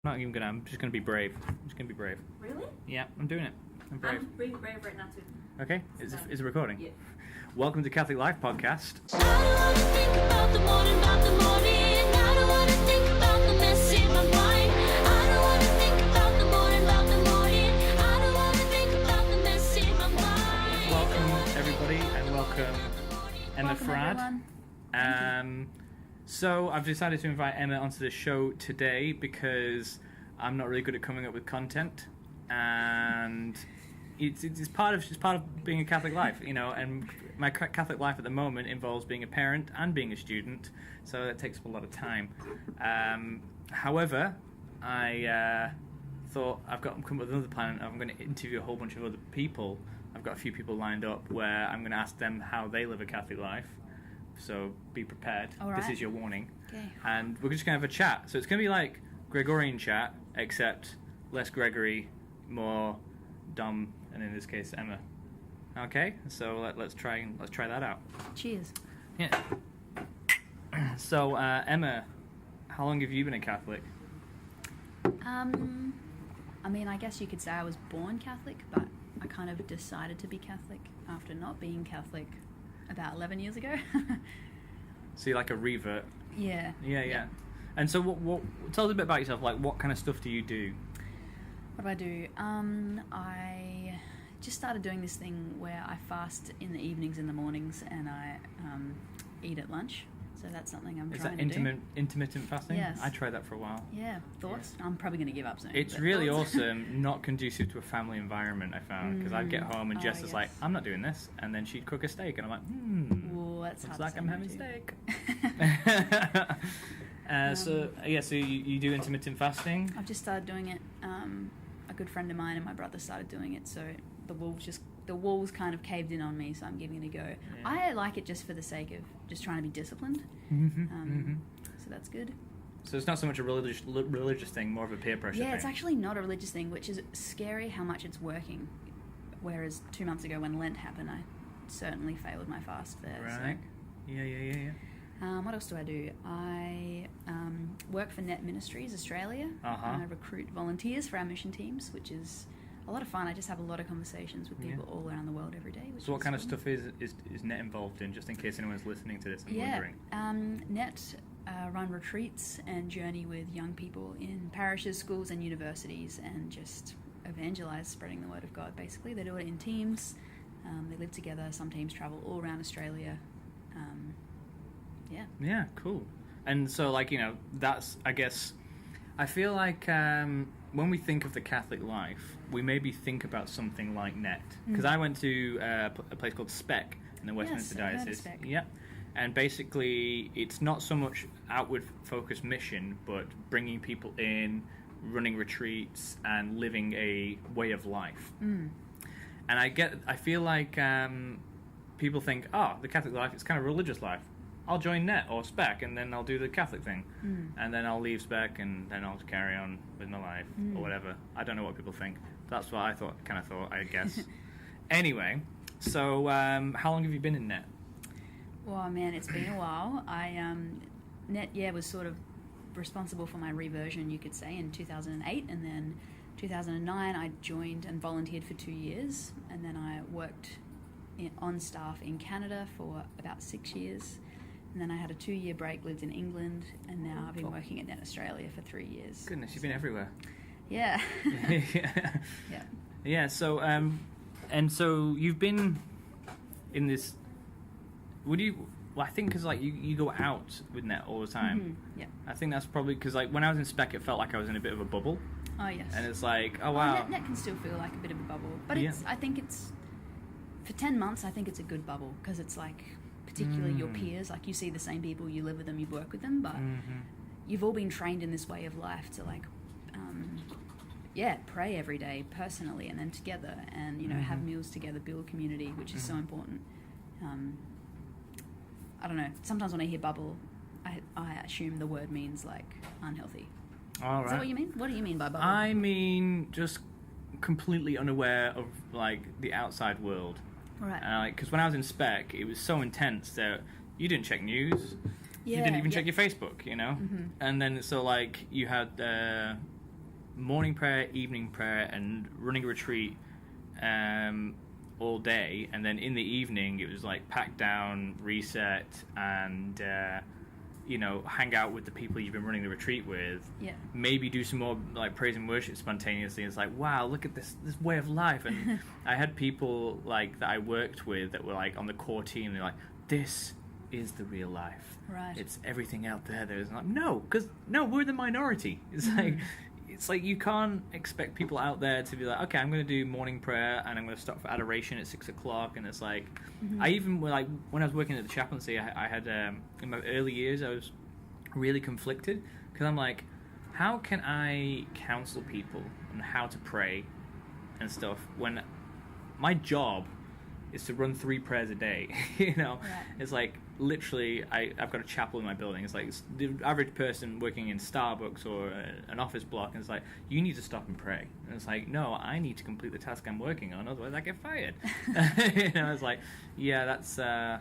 not even gonna. I'm just gonna be brave. I'm just gonna be brave. Really? Yeah, I'm doing it. I'm brave. I'm being brave right now too. Okay, is it recording? Yeah. Welcome to Catholic Life Podcast. I don't wanna think about the morning, I don't wanna think about the mess in my mind. I don't wanna think about the morning, I don't wanna think about the mess in my mind. Welcome everybody, and welcome Emma Welcome, Fradd. everyone. So I've decided to invite Emma onto the show today because I'm not really good at coming up with content, and it's part of being a Catholic life, you know. And my Catholic life at the moment involves being a parent and being a student, so that takes up a lot of time. However, I thought I've come up with another plan. I'm going to interview a whole bunch of other people. I've got a few people lined up where I'm going to ask them how they live a Catholic life. So be prepared. All right. This is your warning. Okay. And we're just going to have a chat. So it's going to be like Gregorian chat, except less Gregory, more Dom, and in this case Emma. Okay. So let's try that out. Cheers. Yeah. So Emma, how long have you been a Catholic? I mean, I guess you could say I was born Catholic, but I kind of decided to be Catholic after not being Catholic about 11 years ago. So you're like a revert. Yeah. Yeah. And so what tell us a bit about yourself, like what kind of stuff do you do? What do I do? I just started doing this thing where I fast in the evenings and the mornings, and I eat at lunch. So that's something I'm trying to do. Is that intermittent fasting? Yes. I tried that for a while. Yeah. Thoughts? Yeah. I'm probably going to give up soon. It's really awesome, not conducive to a family environment, I found. Because I'd get home and Jess is like, I'm not doing this. And then she'd cook a steak, and I'm like, Ooh, that's looks hard like to I'm say having no to. steak. So you do intermittent fasting? I've just started doing it. A good friend of mine and my brother started doing it, so the walls kind of caved in on me, so I'm giving it a go. Yeah. I like it just for the sake of just trying to be disciplined. So that's good. So it's not so much a religious thing, more of a peer pressure thing. Yeah, it's actually not a religious thing, which is scary how much it's working. Whereas 2 months ago when Lent happened, I certainly failed my fast there. Right. So. Yeah. What else do I do? I work for Net Ministries Australia. And I recruit volunteers for our mission teams, which is a lot of fun. I just have a lot of conversations with people all around the world every day. So what kind of stuff is Net involved in, just in case anyone's listening to this and wondering? Net run retreats and journey with young people in parishes, schools and universities, and just evangelize, spreading the word of God, basically. They do it in teams. They live together. Some teams travel all around Australia. Yeah, cool. And so, like, you know, that's, I guess, I feel like when we think of the Catholic life, we maybe think about something like Net. Because I went to a place called Spec in the Westminster Diocese. Yeah. And basically, it's not so much outward-focused mission, but bringing people in, running retreats, and living a way of life. And I feel like people think, the Catholic life is kind of religious life. I'll join Net or Spec, and then I'll do the Catholic thing. And then I'll leave Spec, and then I'll carry on with my life, or whatever. I don't know what people think. That's what I thought, I guess. Anyway, so how long have you been in Net? Well, man, it's been a while. Net, was sort of responsible for my reversion, you could say, in 2008, and then 2009 I joined and volunteered for 2 years, and then I worked on staff in Canada for about 6 years. And then I had a 2-year break, lived in England, and now I've been working at Net Australia for 3 years. Goodness, you've been everywhere. Yeah. Yeah, so, and so you've been in this, I think because, like, you go out with Net all the time. Yeah. I think that's probably because, like, when I was in Spec, it felt like I was in a bit of a bubble. Oh, yes. And it's like, oh, wow. Net can still feel like a bit of a bubble. But I think it's, for 10 months, I think it's a good bubble, because it's like, particularly your peers, like you see the same people, you live with them, you work with them, but you've all been trained in this way of life to, like, pray every day personally, and then together, and, you know, have meals together, build community, which is so important. I don't know, sometimes when I hear bubble, I assume the word means, like, unhealthy. All right. Is that what you mean? What do you mean by bubble? I mean just completely unaware of, like, the outside world. Right. Because when I was in Spec, it was so intense that you didn't check news. You didn't even check your Facebook, you know? And then, so, like, you had morning prayer, evening prayer, and running a retreat all day, and then in the evening it was like pack down, reset, and hang out with the people you've been running the retreat with. Yeah. Maybe do some more like praise and worship spontaneously. It's like, wow, look at this way of life. And I had people like that I worked with that were like on the core team. They're like, this is the real life. Right. It's everything out there. There's like, no, we're the minority. It's like you can't expect people out there to be like, okay, I'm going to do morning prayer and I'm going to stop for adoration at 6:00. And it's like, I even like when I was working at the chaplaincy, I had in my early years I was really conflicted because I'm like, how can I counsel people on how to pray and stuff when my job is to run 3 prayers a day? Right. It's like literally I've got a chapel in my building. It's like it's the average person working in Starbucks or an office block, and it's like, you need to stop and pray. And it's like, no, I need to complete the task I'm working on, otherwise I get fired. It's like, yeah, that's so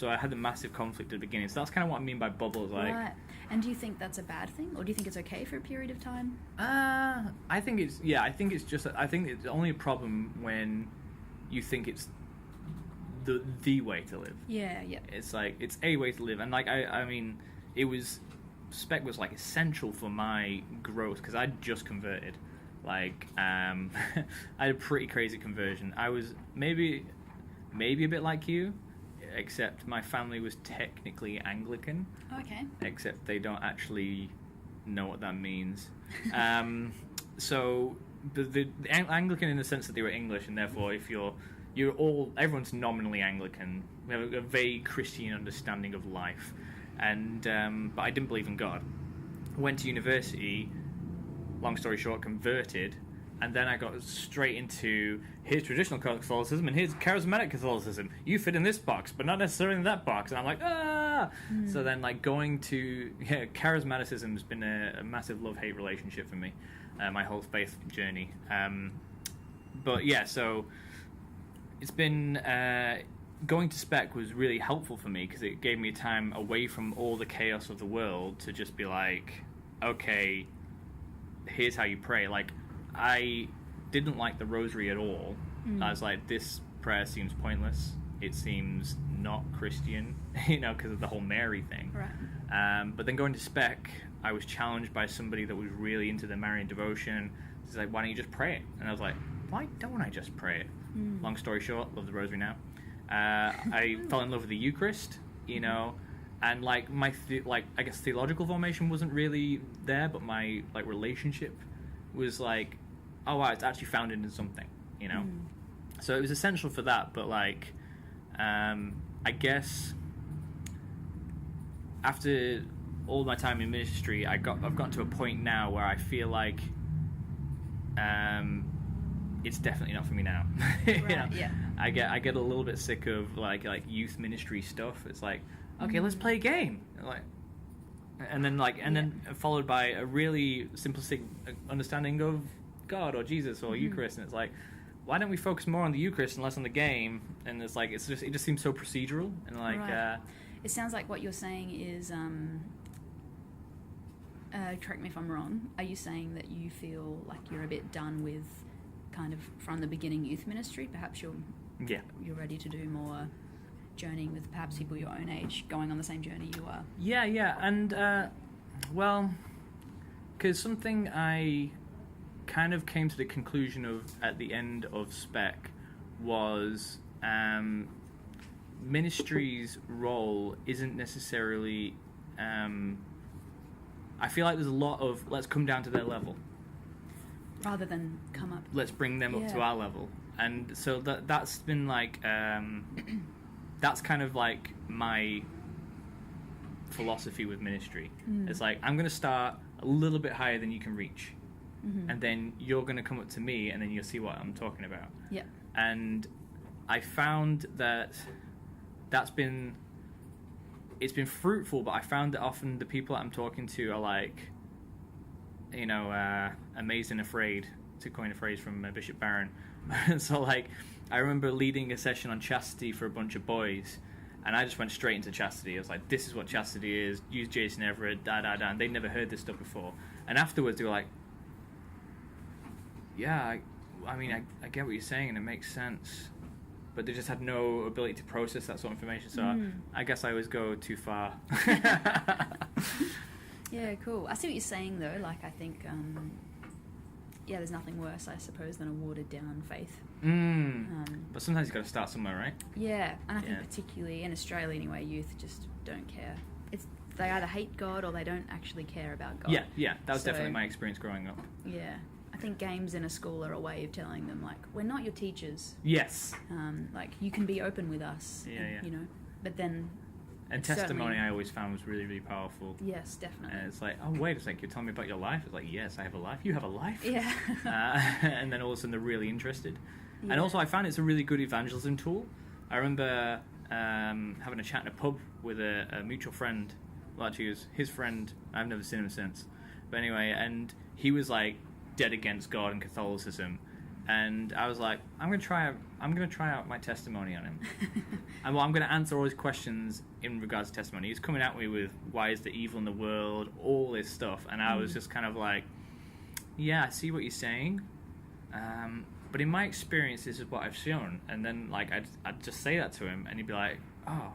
I had a massive conflict at the beginning. So that's kind of what I mean by bubbles. Like, right. And do you think that's a bad thing, or do you think it's okay for a period of time? I think it's only a problem when you think it's the way to live. Yeah. It's like it's a way to live, and like I mean, it was spec was like essential for my growth because I'd just converted. Like I had a pretty crazy conversion. I was maybe a bit like you, except my family was technically Anglican. Okay. Except they don't actually know what that means. So the Anglican in the sense that they were English, and therefore if everyone's nominally Anglican. We have a vague Christian understanding of life, and but I didn't believe in God. Went to university. Long story short, converted, and then I got straight into here's traditional Catholicism and here's charismatic Catholicism. You fit in this box, but not necessarily in that box. And I'm like, ah. So then, like going to charismaticism has been a massive love-hate relationship for me, my whole faith journey. But yeah, so. It's been going to spec was really helpful for me because it gave me time away from all the chaos of the world to just be like, okay, here's how you pray. Like, I didn't like the rosary at all. I was like, this prayer seems pointless. It seems not Christian, because of the whole Mary thing. Right. But then going to spec, I was challenged by somebody that was really into the Marian devotion. He's like, why don't you just pray it? And I was like, why don't I just pray it? Long story short, love the rosary now. I fell in love with the Eucharist, and like my I guess theological formation wasn't really there, but my like relationship was like, oh wow, it's actually founded in something, So it was essential for that. But like, I guess after all my time in ministry, I've gotten to a point now where I feel like. It's definitely not for me now. Right, yeah. I get a little bit sick of like youth ministry stuff. It's like, okay, let's play a game, then followed by a really simplistic understanding of God or Jesus or Eucharist, and it's like, why don't we focus more on the Eucharist and less on the game? And it's like it just seems so procedural and like. Right. It sounds like what you're saying is. Correct me if I'm wrong. Are you saying that you feel like you're a bit done with kind of from the beginning youth ministry? Perhaps you're ready to do more journeying with perhaps people your own age, going on the same journey you are. Yeah, and because something I kind of came to the conclusion of at the end of spec was ministry's role isn't necessarily. I feel like there's a lot of let's come down to their level. Rather than come up. Let's bring them up to our level. And so that's been like, that's kind of like my philosophy with ministry. It's like, I'm going to start a little bit higher than you can reach. And then you're going to come up to me and then you'll see what I'm talking about. Yeah. And I found that it's been fruitful, but I found that often the people that I'm talking to are like, amazed and afraid, to coin a phrase from Bishop Barron. So like, I remember leading a session on chastity for a bunch of boys, And I just went straight into chastity. I was like, this is what chastity is. Use Jason Everett, and they'd never heard this stuff before. And afterwards, they were like, yeah, I mean, I get what you're saying, and it makes sense. But they just had no ability to process that sort of information. So I guess I always go too far. Yeah, cool. I see what you're saying, though. Like, I think, there's nothing worse, I suppose, than a watered-down faith. But sometimes you've got to start somewhere, right? Yeah, and I think particularly in Australia, anyway, youth just don't care. They either hate God or they don't actually care about God. Yeah, that was definitely my experience growing up. Yeah. I think games in a school are a way of telling them, like, we're not your teachers. Yes. Like, you can be open with us. Yeah. You know, but then... And testimony I always found was really, really powerful. Yes, definitely. And it's like, oh, wait a second, you're telling me about your life? It's like, yes, I have a life. You have a life? Yeah. And then all of a sudden they're really interested. Yeah. And also I found it's a really good evangelism tool. I remember having a chat in a pub with a mutual friend. Well, actually, it was his friend. I've never seen him since. But anyway, and he was like dead against God and Catholicism. And I was like, I'm going to try out my testimony on him. And I'm going to answer all his questions in regards to testimony. He's coming at me with, why is there evil in the world? All this stuff. And I was just kind of like, yeah, I see what you're saying. But in my experience, this is what I've shown. And then, like, I'd just say that to him, and he'd be like, oh.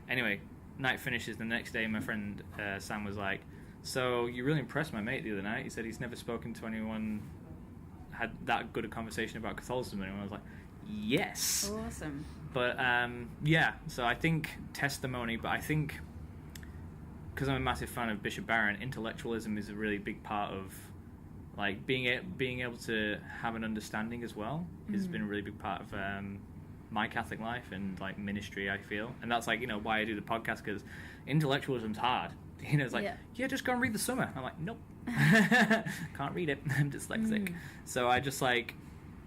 Anyway, night finishes. The next day, my friend Sam was like, so you really impressed my mate the other night. He said he's never spoken to anyone, had that good a conversation about Catholicism. And I was like, yes. Awesome. But, so I think testimony, but I think, because I'm a massive fan of Bishop Barron, intellectualism is a really big part of, like, being able to have an understanding as well has been a really big part of my Catholic life and, like, ministry, I feel. And that's, like, you know, why I do the podcast, because intellectualism's hard. You know, it's like, just go and read the Summa. I'm like, nope. Can't read it. I'm dyslexic. So I just, like,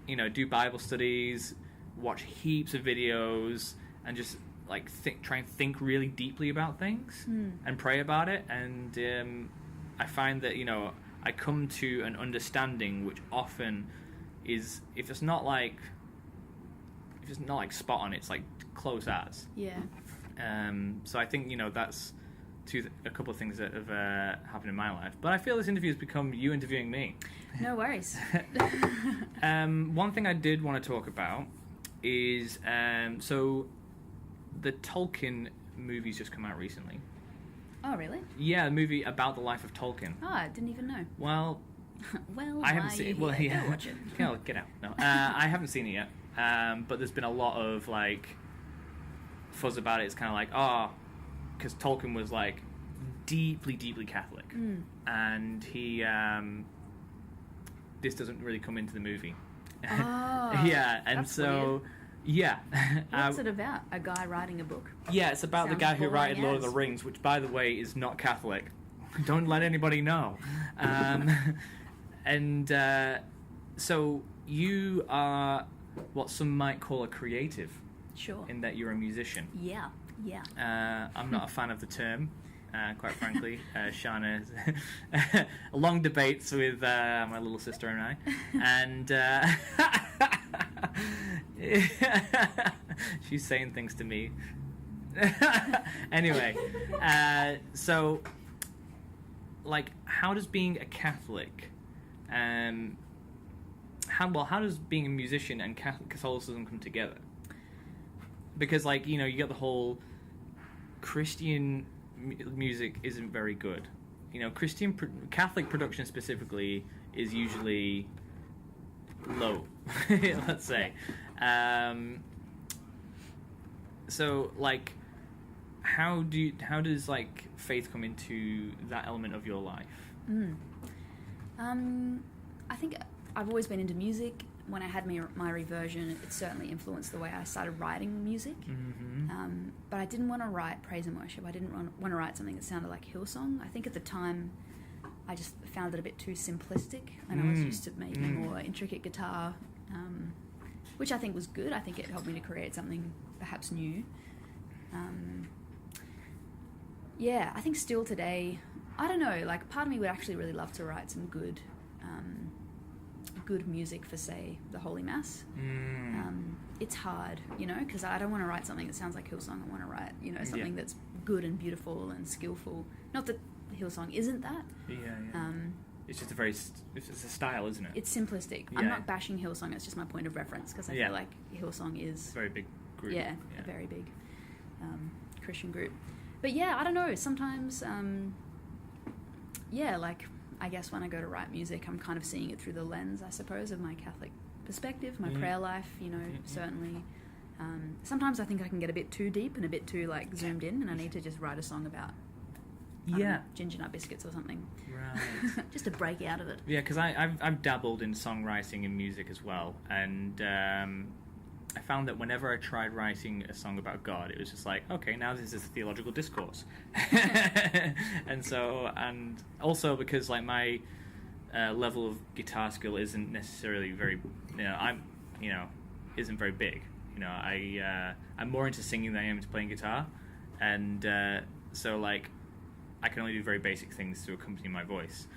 you know, do Bible studies, watch heaps of videos, and just, like, try and think really deeply about things and pray about it. And I find that, you know, I come to an understanding which often is, if it's not like spot on, it's like close as. Yeah. So I think, you know, that's a couple of things that have happened in my life. But I feel this interview has become you interviewing me. No worries. One thing I did want to talk about is so the Tolkien movie's just come out recently. Oh, really? Yeah, a movie about the life of Tolkien. Oh, I didn't even know. Well, I haven't seen it. Well, yeah. Go watch it. Yeah, get out. No, I haven't seen it yet. But there's been a lot of, like, fuzz about it. It's kind of like, because Tolkien was, like, deeply, deeply Catholic, and he this doesn't really come into the movie. Yeah, and that's so weird. Yeah. What's it about? A guy writing a book? Yeah, it's about the Sounds guy who boring wrote Lord of as. the Rings, which, by the way, is not Catholic. Don't let anybody know. So you are what some might call a creative. Sure. In that you're a musician. Yeah. I'm not a fan of the term, quite frankly. Shana has long debates with my little sister and I, and she's saying things to me. Anyway, so, like, how does being a Catholic, how does being a musician and Catholicism come together? Because, like, you know, you get the whole Christian music isn't very good. You know, Catholic production specifically is usually low, let's say. So, like, how does, like, faith come into that element of your life? I think I've always been into music. When I had my reversion, it certainly influenced the way I started writing music. But I didn't want to write praise and worship. I didn't want to write something that sounded like Hillsong. I think at the time, I just found it a bit too simplistic, and I was used to maybe more intricate guitar, which I think was good. I think it helped me to create something perhaps new. Yeah, I think still today, I don't know, like, part of me would actually really love to write some good good music for, say, the Holy Mass. It's hard, because I don't want to write something that sounds like Hillsong. I want to write, something that's good and beautiful and skillful. Not that Hillsong isn't that. It's just it's a style, isn't it? It's simplistic. I'm not bashing Hillsong. It's just my point of reference, because I feel like Hillsong is... a very big group. Yeah, a very big Christian group. But I don't know. Sometimes, I guess when I go to write music, I'm kind of seeing it through the lens, I suppose, of my Catholic perspective, my prayer life, certainly. Sometimes I think I can get a bit too deep and a bit too, zoomed in, and I need to just write a song about ginger nut biscuits or something. Right. Just to break out of it. Yeah, because I've dabbled in songwriting and music as well, and I found that whenever I tried writing a song about God, it was just like, okay, now this is a theological discourse. and also because my level of guitar skill isn't necessarily very, isn't very big. I'm more into singing than I am into playing guitar, and so I can only do very basic things to accompany my voice.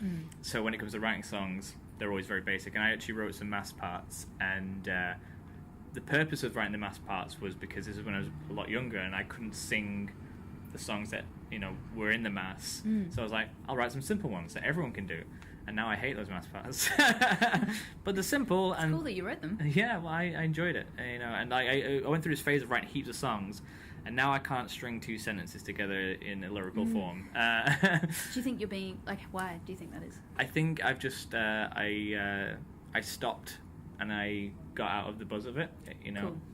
So when it comes to writing songs, they're always very basic. And I actually wrote some mass parts, and the purpose of writing the mass parts was because this is when I was a lot younger and I couldn't sing the songs that were in the mass. So I was like, I'll write some simple ones that everyone can do. And now I hate those mass parts. But they're simple. It's and cool that you wrote them. Yeah, well, I enjoyed it. And I went through this phase of writing heaps of songs, and now I can't string two sentences together in a lyrical form. Do you think you're being why do you think that is? I think I've just I stopped and I got out of the buzz of it,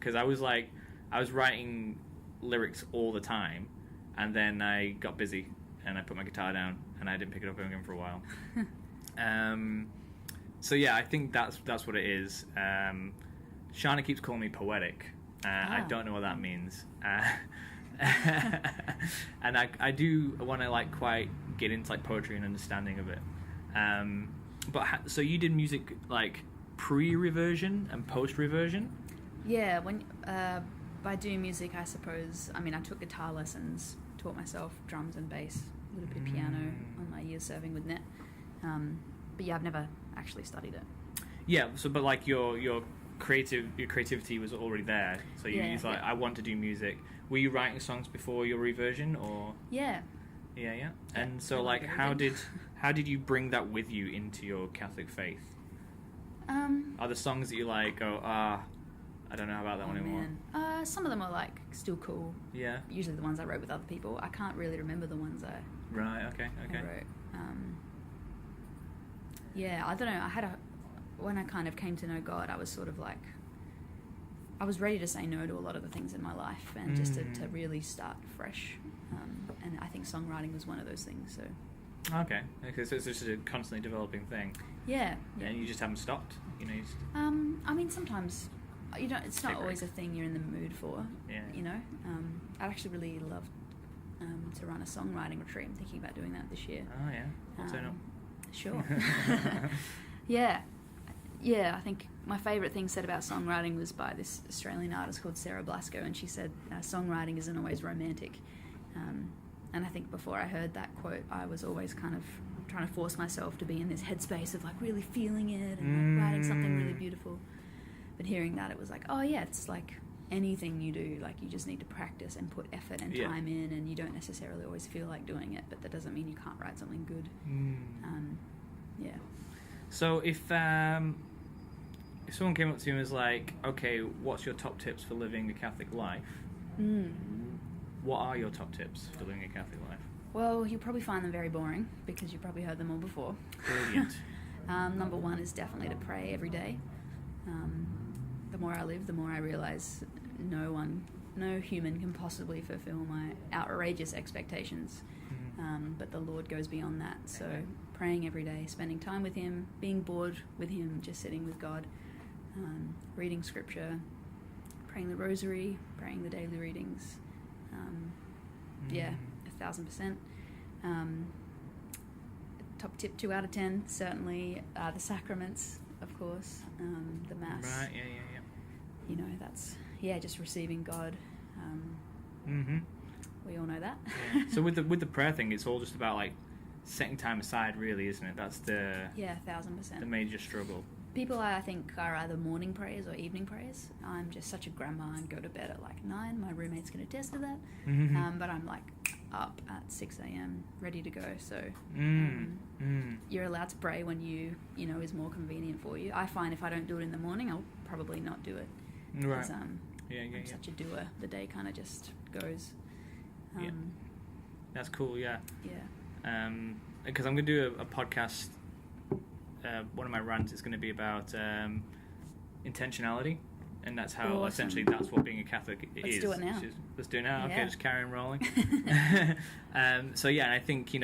because I was writing lyrics all the time, and then I got busy and I put my guitar down and I didn't pick it up again for a while. So I think that's what it is. Shana keeps calling me poetic. I don't know what that means. And I do want to quite get into poetry and understanding of it. So you did music pre-reversion and post-reversion? Yeah, when by doing music, I suppose, I took guitar lessons, taught myself drums and bass, a little bit of piano on my years serving with Net. But I've never actually studied it. Yeah, so but your creativity was already there. So you was I want to do music. Were you writing songs before your reversion, or? Yeah. And so how did you bring that with you into your Catholic faith? Are the songs that you I don't know about that one anymore? Some of them are still cool. Yeah. Usually the ones I wrote with other people. I can't really remember the ones I okay. I wrote. I don't know. When I kind of came to know God, I was sort of I was ready to say no to a lot of the things in my life and just to really start fresh. And I think songwriting was one of those things. So. Okay, so it's just a constantly developing thing. Yeah. And you just haven't stopped, sometimes it's not always a thing you're in the mood for. Yeah. I'd actually really love to run a songwriting retreat. I'm thinking about doing that this year. Oh yeah. What's that? Sure. Yeah, I think my favourite thing said about songwriting was by this Australian artist called Sarah Blasco, and she said, songwriting isn't always romantic. And I think before I heard that quote, I was always kind of trying to force myself to be in this headspace of really feeling it and writing something really beautiful. But hearing that, it was it's anything you do, you just need to practice and put effort and time in, and you don't necessarily always feel like doing it, but that doesn't mean you can't write something good. So if someone came up to you and was like, okay, what's your top tips for living a Catholic life? What are your top tips for living a Catholic life? Well, you'll probably find them very boring because you've probably heard them all before. Brilliant. Number one is definitely to pray every day. The more I live, the more I realise no human can possibly fulfill my outrageous expectations. But the Lord goes beyond that. So praying every day, spending time with Him, being bored with Him, just sitting with God, reading Scripture, praying the Rosary, praying the daily readings. 1,000%. Top tip 2 out of 10, certainly the sacraments, of course, the Mass. Right, yeah. That's just receiving God. We all know that. Yeah. So with the prayer thing, it's all just about setting time aside, really, isn't it? That's the 1,000%. the major struggle. People I think are either morning prayers or evening prayers. I'm just such a grandma and go to bed at like 9. My roommate's going to attest to that. But I'm like up at 6 a.m. ready to go. So you're allowed to pray when you know is more convenient for you. I find if I don't do it in the morning, I'll probably not do it. Right. Because I'm such a doer. The day kind of just goes. That's cool. Yeah. Yeah. Because I'm going to do a podcast. One of my rants is going to be about intentionality, and that's how essentially that's what being a Catholic is. Let's do it now. Let's do it now. Yeah. Okay, just carry on rolling. So yeah, and I think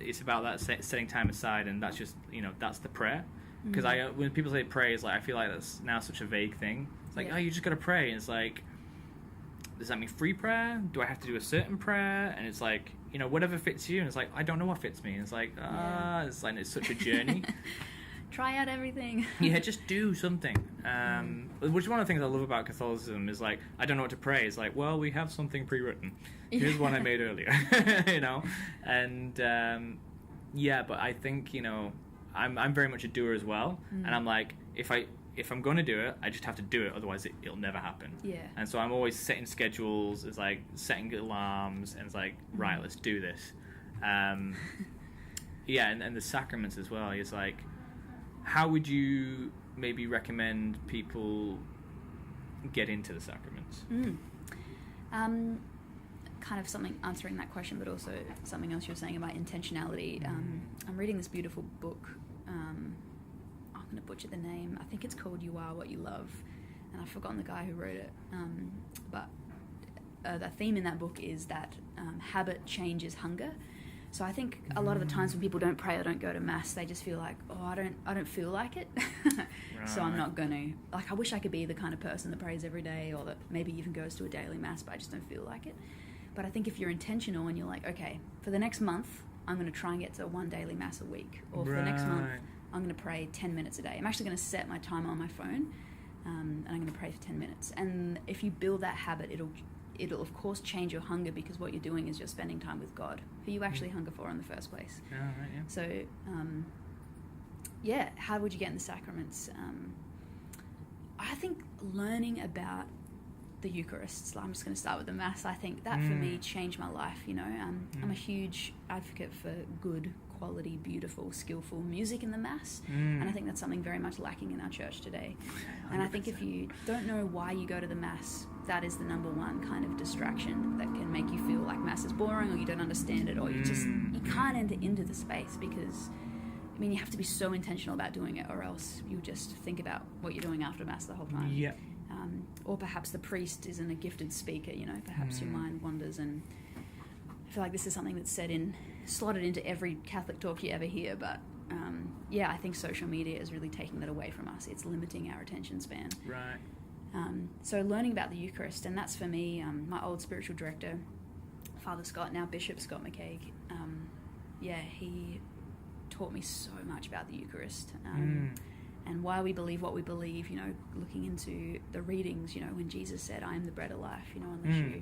it's about that setting time aside, and that's just that's the prayer. Because when people say pray, it's like I feel like that's now such a vague thing. It's like, oh, you just got to pray, and it's like, does that mean free prayer? Do I have to do a certain prayer? And it's like, whatever fits you. And it's like, I don't know what fits me. And it's like, it's such a journey. Try out everything. Yeah, just do something. Which is one of the things I love about Catholicism is like, I don't know what to pray. It's like, well, we have something pre-written. Here's one I made earlier, And but I think I'm very much a doer as well, and I'm like, if I'm going to do it, I just have to do it. Otherwise, it'll never happen. Yeah. And so I'm always setting schedules. It's like setting alarms, and it's like, right, let's do this. And the sacraments as well. It's like, how would you maybe recommend people get into the sacraments? Kind of something answering that question, but also something else you were saying about intentionality. I'm reading this beautiful book. I'm going to butcher the name. I think it's called You Are What You Love, and I've forgotten the guy who wrote it. But the theme in that book is that habit changes hunger. So I think a lot of the times when people don't pray or don't go to mass, they just feel like, oh, I don't feel like it. So I'm not going to, I wish I could be the kind of person that prays every day, or that maybe even goes to a daily mass, but I just don't feel like it. But I think if you're intentional and you're like, okay, for the next month, I'm going to try and get to one daily mass a week, or for the next month, I'm going to pray 10 minutes a day. I'm actually going to set my timer on my phone, and I'm going to pray for 10 minutes. And if you build that habit, it'll of course change your hunger, because what you're doing is you're spending time with God, who you actually hunger for in the first place. So how would you get in the sacraments? I think learning about the Eucharist, I'm just going to start with the Mass. I think that for me changed my life. I'm a huge advocate for good quality, beautiful, skillful music in the Mass, and I think that's something very much lacking in our church today. And I think if you don't know why you go to the Mass, that is the number one kind of distraction that can make you feel like Mass is boring, or you don't understand it, or you can't enter into the space, because you have to be so intentional about doing it, or else you just think about what you're doing after Mass the whole time. Yeah. Or perhaps the priest isn't a gifted speaker, perhaps your mind wanders. And I feel like this is something that's slotted into every Catholic talk you ever hear, but I think social media is really taking that away from us. It's limiting our attention span. Right. So learning about the Eucharist, and that's for me, my old spiritual director, Father Scott, now Bishop Scott McCaig, he taught me so much about the Eucharist. And why we believe what we believe, looking into the readings, when Jesus said, I am the bread of life, unless you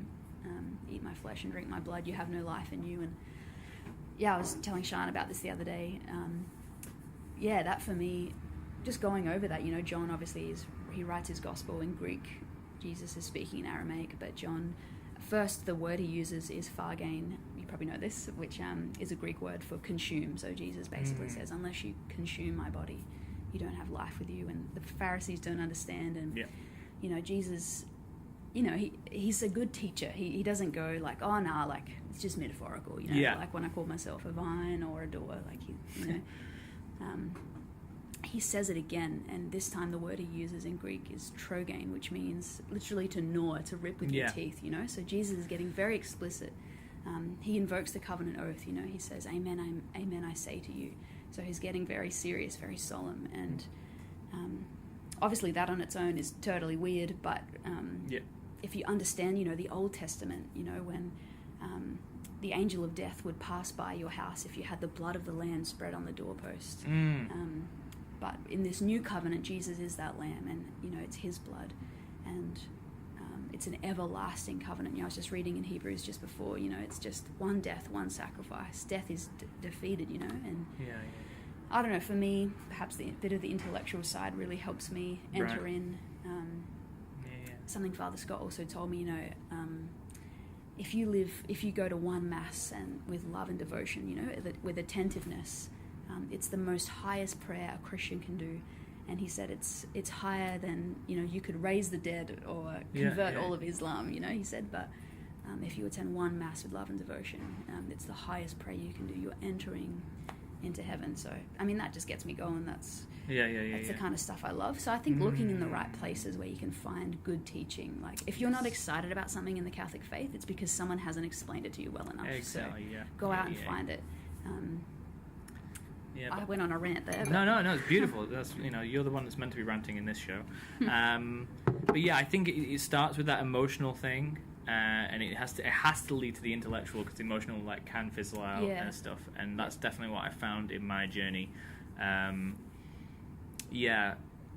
eat my flesh and drink my blood, you have no life in you. And I was telling Shana about this the other day. That for me, just going over that, John obviously he writes his gospel in Greek. Jesus is speaking in Aramaic, but John, first the word he uses is phargain. You probably know this, which is a Greek word for consume. So Jesus basically says, unless you consume my body, you don't have life with you. And the Pharisees don't understand. And Jesus, he's a good teacher. He doesn't go like, oh no, like it's just metaphorical, like when I call myself a vine or a door, like he says it again, and this time the word he uses in Greek is trogain, which means literally to gnaw, to rip with your teeth. So Jesus is getting very explicit. He invokes the covenant oath. He says, amen, amen, I say to you. So he's getting very serious, very solemn, and obviously that on its own is totally weird, but if you understand, the Old Testament, when the angel of death would pass by your house if you had the blood of the lamb spread on the doorpost. But in this new covenant, Jesus is that lamb, and, it's his blood, and it's an everlasting covenant. I was just reading in Hebrews just before, it's just one death, one sacrifice. Death is defeated, and I don't know, for me, perhaps the bit of the intellectual side really helps me enter Right. in. Something Father Scott also told me, you know, if you go to one mass and with love and devotion, you know, with attentiveness, it's the most highest prayer a Christian can do. And he said it's higher than, you know, you could raise the dead or convert all of Islam, you know, he said, but if you attend one mass with love and devotion, it's the highest prayer you can do. You're entering into heaven. So, I mean, that just gets me going. That's the kind of stuff I love. So I think looking in the right places where you can find good teaching. Like, if you're not excited about something in the Catholic faith, it's because someone hasn't explained it to you well enough. Exactly, so go out and find it. I went on a rant there. But... No, it's beautiful. That's, you know, you're the one that's meant to be ranting in this show. But yeah, I think it starts with that emotional thing, and it has to lead to the intellectual, because the emotional like can fizzle out and stuff. And that's definitely what I found in my journey.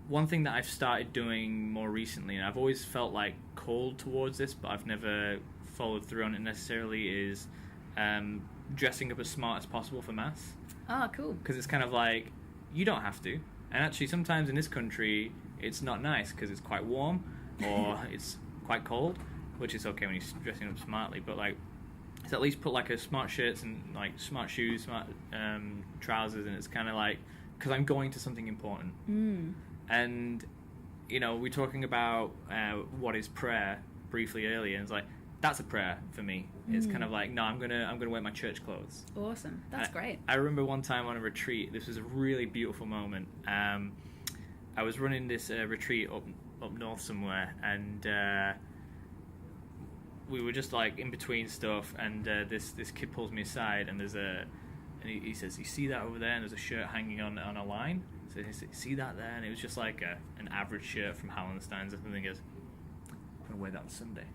One thing that I've started doing more recently, and I've always felt like called towards this, but I've never followed through on it necessarily, is dressing up as smart as possible for mass. Oh, cool. Because it's kind of like, you don't have to. And actually, sometimes in this country, it's not nice because it's quite warm or it's quite cold, which is okay when you're dressing up smartly. But like, it's at least put like a smart shirts and like smart shoes, smart trousers, and it's kind of like, because I'm going to something important. And, you know, we're talking about what is prayer briefly earlier, and it's like, that's a prayer for me. It's kind of like, no, I'm gonna wear my church clothes. Awesome. That's great. I remember one time on a retreat, this was a really beautiful moment. I was running this retreat up north somewhere, and we were just like in between stuff, and this kid pulls me aside, and he says, "You see that over there?" And there's a shirt hanging on a line. So he said, "See that there?" And it was just like an average shirt from Hallenstein's, and he goes, "I'm gonna wear that on Sunday."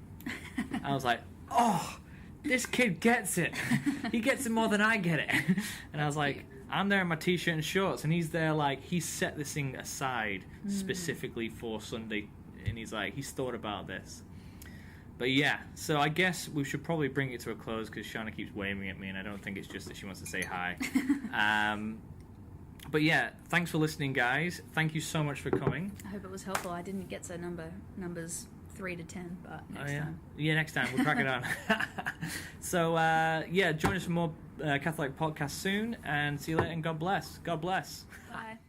I was like, oh, this kid gets it. He gets it more than I get it. And I was like, I'm there in my t-shirt and shorts, and he's there like, he set this thing aside specifically for Sunday, and he's like, he's thought about this. But yeah, so I guess we should probably bring it to a close, because Shana keeps waving at me, and I don't think it's just that she wants to say hi. But yeah, thanks for listening, guys. Thank you so much for coming. I hope it was helpful. I didn't get to numbers 3 to 10, but next time. Yeah, next time. We'll crack it on. So, join us for more Catholic podcasts soon, and see you later, and God bless. God bless. Bye.